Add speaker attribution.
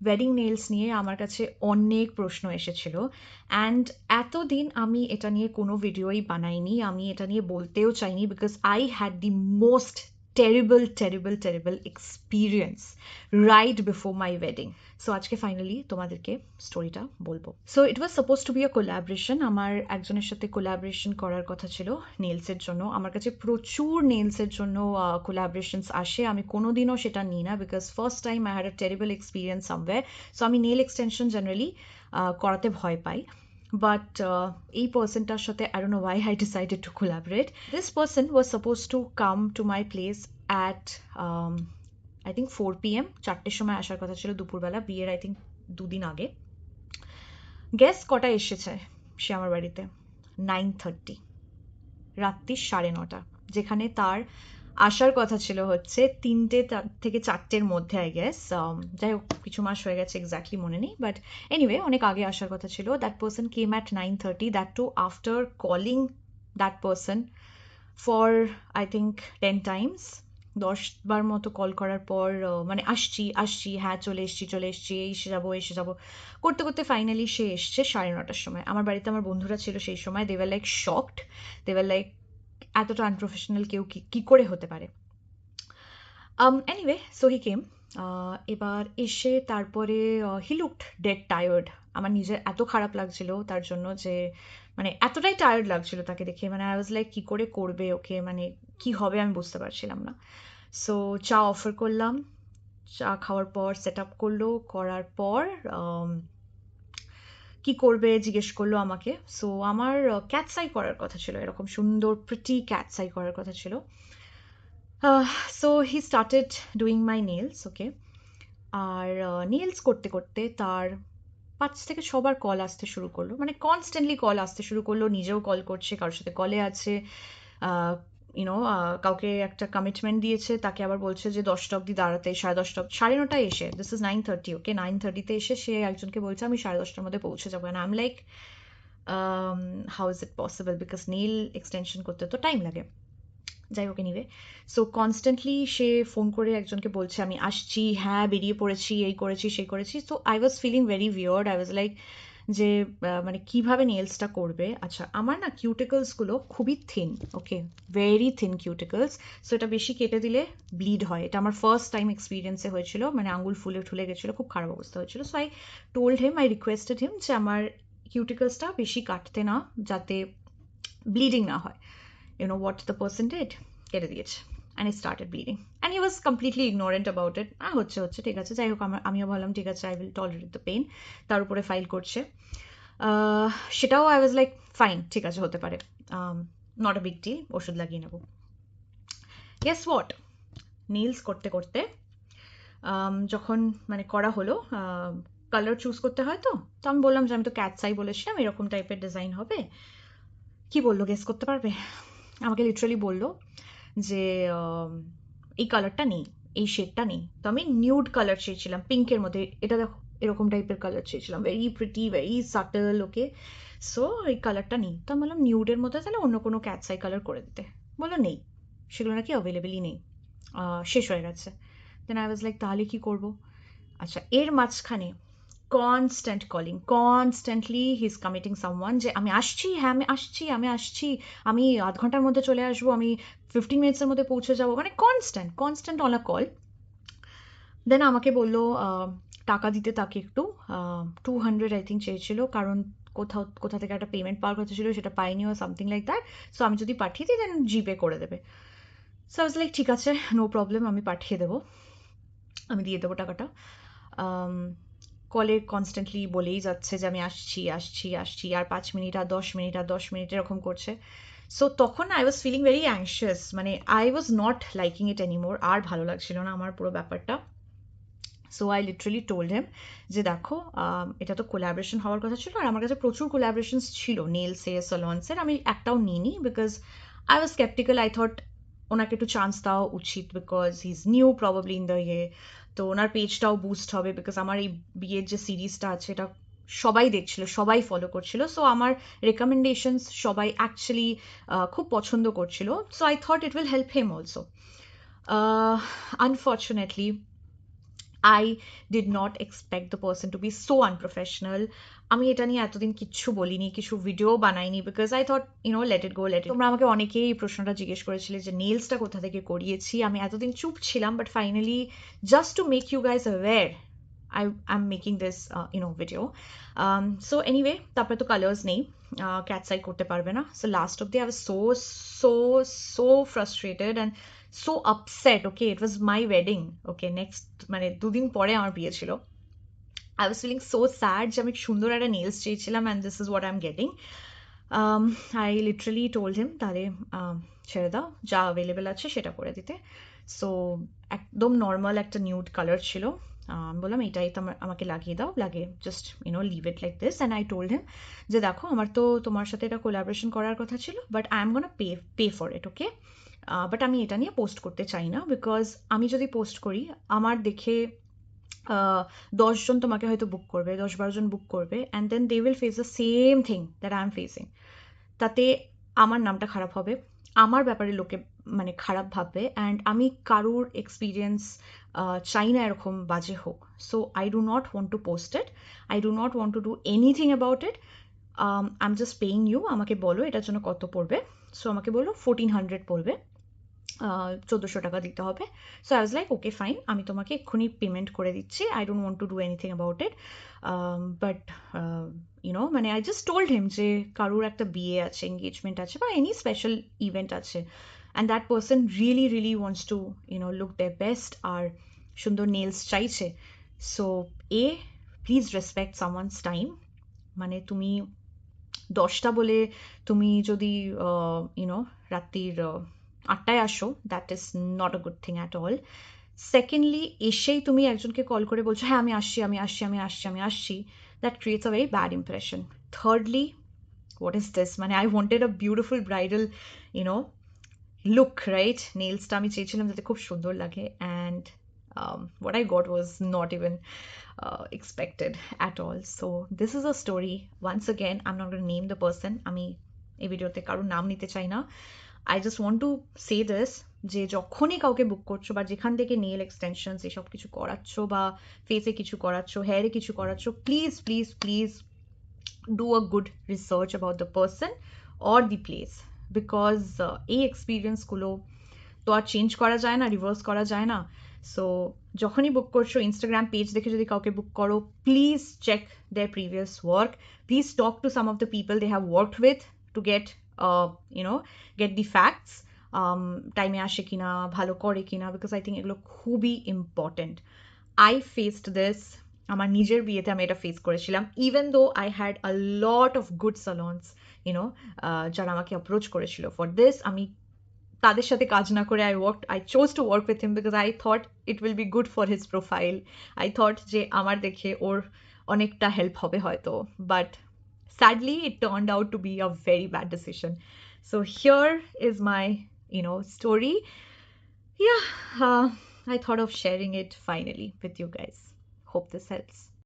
Speaker 1: Wedding nails নিয়ে আমার কাছে অনেক প্রশ্ন এসেছিল, অ্যান্ড এতদিন আমি এটা নিয়ে কোনো ভিডিওই বানাইনি, আমি এটা নিয়ে বলতেও চাইনি, because I had the most terrible experience right before my wedding. So আজকে ফাইনালি তোমাদেরকে স্টোরিটা বলবো। So it was suppose two be a collaboration, আমার একজনের সাথে কোলাবরেশন করার কথা ছিল নেলসের জন্য। আমার কাছে প্রচুর নেলসের জন্য কোলাবরেশনস আসে, আমি কোনোদিনও সেটা নিই না, because first time I had a terrible experience somewhere. So আমি নেল এক্সটেনশন জেনারেলি করাতে ভয় পাই। But এই personটার সাথে I don't know why I decided to collaborate. This person was supposed to come to my place at I think 4 p.m. 4টের সময় আসার কথা ছিল দুপুরবেলা, বিয়ের I think 2 দিন আগে। গেস কটা এসেছে সে আমার বাড়িতে? 9:30, রাত্রি 9:30, যেখানে তার আসার কথা ছিল হচ্ছে 3টে থেকে 4টের মধ্যে আই গেস। যাই হোক, কিছু মাস হয়ে গেছে, এক্স্যাক্টলি মনে নেই, বাট এনিওয়ে অনেক আগে আসার কথা ছিল। That person came at 9:30, that to after calling that person for I think 10 times. 10বার মতো কল করার পর মানে আসছি আসছি, হ্যাঁ চলে এসছি, এসে যাবো করতে করতে ফাইনালি সে এসছে 9:30টার সময়। আমার বাড়িতে আমার বন্ধুরা ছিল সেই সময়, they were like shocked, they were like এতটা আনপ্রফেশনাল কেউ কি করে হতে পারে। Anyway so he came. এবার এসে তারপরে হি লুকড ডেড টায়ার্ড। আমার নিজের এত খারাপ লাগছিল তার জন্য, যে মানে এতটাই টায়ার্ড লাগছিল তাকে দেখে, মানে আই ওয়াজ লাইক কি করে করবে ওকে, মানে কি হবে আমি বুঝতে পারছিলাম না। সো চা অফার করলাম, চা খাওয়ার পর সেট আপ করলো, করার পর কি করবে জিজ্ঞেস করলো আমাকে। সো আমার ক্যাটসাই করার কথা ছিল, এরকম সুন্দর প্রিটি ক্যাটসাই করার কথা ছিল। So he started doing my nails, okay. আর নেলস করতে করতে তার 5 থেকে 6বার কল আসতে শুরু করলো, মানে কনস্ট্যান্টলি কল আসতে শুরু করলো, নিজেও কল করছে, কারোর সাথে কলে আছে, ইউনো কাউকে একটা কমিটমেন্ট দিয়েছে, তাকে আবার বলছে যে 10টা অব্দি দাঁড়াতে, 10:30, 9:30 এসে, দিস ইজ 9:30, ওকে, 9:30তে এসে সে একজনকে বলছে আমি 10:30টার মধ্যে পৌঁছে যাবো। And I am like how is it possible, because nail extension করতে তো টাইম লাগে। যাই হোক, এনিওয়ে সো কনস্ট্যান্টলি সে ফোন করে একজনকে বলছে আমি আসছি, হ্যাঁ বেরিয়ে পড়েছি, এই করেছি সেই করেছি। So I was feeling very weird, I was like যে মানে কিভাবে নেলসটা করবে। আচ্ছা, আমার না কিউটিকলসগুলো খুবই থিন, ওকে, ভেরি থিন কিউটিকলস। সো এটা বেশি কেটে দিলে ব্লিড হয়, এটা আমার ফার্স্ট টাইম এক্সপিরিয়েন্সে হয়েছিল, মানে আঙুল ফুলে ঠুলে গেছিলো, খুব খারাপ অবস্থা হয়েছিল। So I told him, I requested him যে আমার কিউটিকলসটা বেশি কাটতে না, যাতে ব্লিডিং না হয়। You know what the person did? কেটে দিয়েছে, and it started bleeding, and he was completely ignorant about it. হচ্ছে ঠিক আছে, যাই হোক আমিও ভাবলাম ঠিক আছে, I will tolerate the pain. তার উপরে ফাইল করছে, সেটাও আই ওয়াজ লাইক ফাইন, ঠিক আছে হতে পারে, নট আ বিগ ডিল, ওষুধ লাগিয়ে নেবো। গেস হোয়াট, নেলস করতে করতে যখন মানে করা হলো, কালার চুজ করতে হয়, তো তো আমি বললাম যে আমি তো ক্যাটসাই বলেছিলাম, এরকম টাইপের ডিজাইন হবে। কি বললো গেস করতে পারবে? আমাকে লিটারালি বললো যে এই কালারটা নেই, এই শেডটা নেই। তো আমি নিউড কালার চেয়েছিলাম, পিঙ্কের মধ্যে, এটা দেখো এরকম টাইপের কালার চেয়েছিলাম, ভেরি প্রিটি, ভেরি সাটল, ওকে। সো এই কালারটা নেই, তো আমি বললাম নিউডের মধ্যে তাহলে অন্য কোনো ক্যাটসাই কালার করে দিতে। বললো নেই, সেগুলো নাকি অ্যাভেলেবেলই নেই, শেষ হয়ে গেছে। দেন আই ওয়াজ লাইক তাহলে কি করবো? আচ্ছা, এর মাঝখানে constant calling, constantly he is committing someone, যে আমি আসছি, হ্যাঁ আমি 0.5 ঘন্টার মধ্যে চলে আসবো, আমি 15 মিনিটসের মধ্যে পৌঁছে যাবো, মানে কনস্ট্যান্ট অন আ কল। দেন আমাকে বললো টাকা দিতে, তাকে একটু 200 আই থিঙ্ক চেয়েছিল, কারণ কোথা থেকে একটা পেমেন্ট পাওয়ার কথা ছিল, সেটা পাইনি, ও সামথিং লাইক দ্যাট। সো আমি যদি পাঠিয়ে দিই দেন জিপে করে দেবে। সো আই ওয়াজ লাইক ঠিক আছে, নো প্রবলেম, আমি পাঠিয়ে দেবো, আমি দিয়ে দেবো টাকাটা। কলে কনস্ট্যান্টলি বলেই যাচ্ছে যে আমি আসছি, আর 5 মিনিট, আর 10 মিনিট এরকম করছে। সো তখন I was feeling very anxious, মানে I was not liking it anymore, আর ভালো লাগছিল না আমার পুরো ব্যাপারটা। So I literally told him যে দেখো, এটা তো কোলাবরেশন হওয়ার কথা ছিল, আর আমার কাছে প্রচুর কোলাবরেশনস ছিল নেলসের, সালন্সের, আমি একটাও নিইনি, because I was sceptical, I thought ওনাকে একটু চান্স দেওয়া উচিত, because he is new probably in the ইয়ে, তো ওনার পেজটাও বুস্ট হবে, বিকজ আমার এই বিয়ের যে সিরিজটা আছে এটা সবাই দেখছিল, সবাই ফলো করছিল, সো আমার রেকমেন্ডেশনস সবাই অ্যাকচুয়ালি খুব পছন্দ করছিল। So I thought it will help him also. Unfortunately I did not expect the person to be so unprofessional. আমি এটা নিয়ে এতদিন কিচ্ছু বলিনি, কিছু ভিডিও বানাইনি, because I thought let it go, let it. তোমরা আমাকে অনেকেই এই প্রশ্নটা জিজ্ঞেস করেছিলে যে নেলসটা কোথা থেকে করিয়েছি। আমি এতদিন চুপ ছিলাম, but finally just to make you guys aware I'm making this video. So anyway, তারপরে তো কালার্স নেই, ক্যাট সাই করতে পারবে না। So last of the I was so frustrated and so upset. Okay, it was my wedding. Okay, next মানে দুদিন পরে আমার বিয়ে ছিল। I was feeling so sad যে আমি সুন্দর একটা নেলস চেয়েছিলাম and this is what I'm getting. I literally told him তাহলে ছেড়ে দাও, যা অ্যাভেলেবেল আছে সেটা করে দিতে। সো একদম নর্মাল একটা নিউড কালার ছিল। বললাম এটাই তো আমাকে লাগিয়ে দাও, লাগিয়ে just leave it like this. And I told him যে দেখো আমার তো তোমার সাথে এটা কোলাবোরেশন করার কথা ছিল, but I am gonna pay for it, okay? But আমি এটা নিয়ে পোস্ট করতে চাই না, বিকজ আমি যদি পোস্ট করি আমার দেখে 10 জন তোমাকে হয়তো বুক করবে, 10-12 জন বুক করবে, and then they will face the same thing that I am facing. তাতে আমার নামটা খারাপ হবে, আমার ব্যাপারে লোকে মানে খারাপ ভাববে, অ্যান্ড আমি কারুর এক্সপিরিয়েন্স চাই না এরকম বাজে হোক। So I do not want to post it, I do not want to do anything about it. I am just paying you, আমাকে বলো এটার জন্য কত পড়বে। সো আমাকে বললো 1400 পড়বে, 1400 টাকা দিতে হবে। So I was like okay fine, আমি তোমাকে এক্ষুনি পেমেন্ট করে দিচ্ছি, I don't want to do anything about it. But মানে আই জাস্ট টোল্ড হিম যে কারুর একটা বিয়ে আছে, এঙ্গেজমেন্ট আছে, বা এনি স্পেশাল ইভেন্ট আছে, and that person really wants to look their best, আর সুন্দর নেলস চাইছে। So please respect someone's time. মানে তুমি 10টা বলে তুমি যদি রাত্রির 8টায় আসো, that is not a good thing at all. Secondly, এসেই তুমি একজনকে কল করে বলছো হ্যাঁ আমি আসছি, that creates a very bad impression. Thirdly, what is this? মানে I wanted a beautiful bridal look, right? নেলসটা আমি চেয়েছিলাম যাতে খুব সুন্দর লাগে, and what I got was not even expected at all. So this is a story. Once again, I'm not going to name the person. আমি এই ভিডিওতে কারোর নাম নিতে চাই না। I just want to say this, যে যখনই কাউকে বুক করছো বা যেখান থেকে নেল এক্সটেনশনস এসব কিছু করাচ্ছ বা ফেসে কিছু করাচ্ছ, হেয়ারে কিছু করাচ্ছ, please do a good research about the person or the place, because এই এক্সপিরিয়েন্সগুলো তো আর চেঞ্জ করা যায় না, রিভার্স করা যায় না। সো যখনই বুক করছো, ইনস্টাগ্রাম পেজ দেখে যদি কাউকে বুক করো, please check their previous work, please talk to some of the people they have worked with to get get the facts, টাইমে আসে কিনা, ভালো করে কিনা, বিকজ আই থিঙ্ক এগুলো খুবই ইম্পর্টেন্ট। আই ফেসড দিস, আমার নিজের বিয়েতে আমি এটা ফেস করেছিলাম, even though I had a lot of good salons যারা আমাকে অ্যাপ্রোচ করেছিল ফর দিস। আমি তাদের সাথে কাজ না করে I chose to work with him because I thought it will be good for his profile. I thought যে আমার দেখে ওর অনেকটা হেল্প হবে হয়তো, but sadly it turned out to be a very bad decision. So here is my story. Yeah, I thought of sharing it finally with you guys. Hope this helps.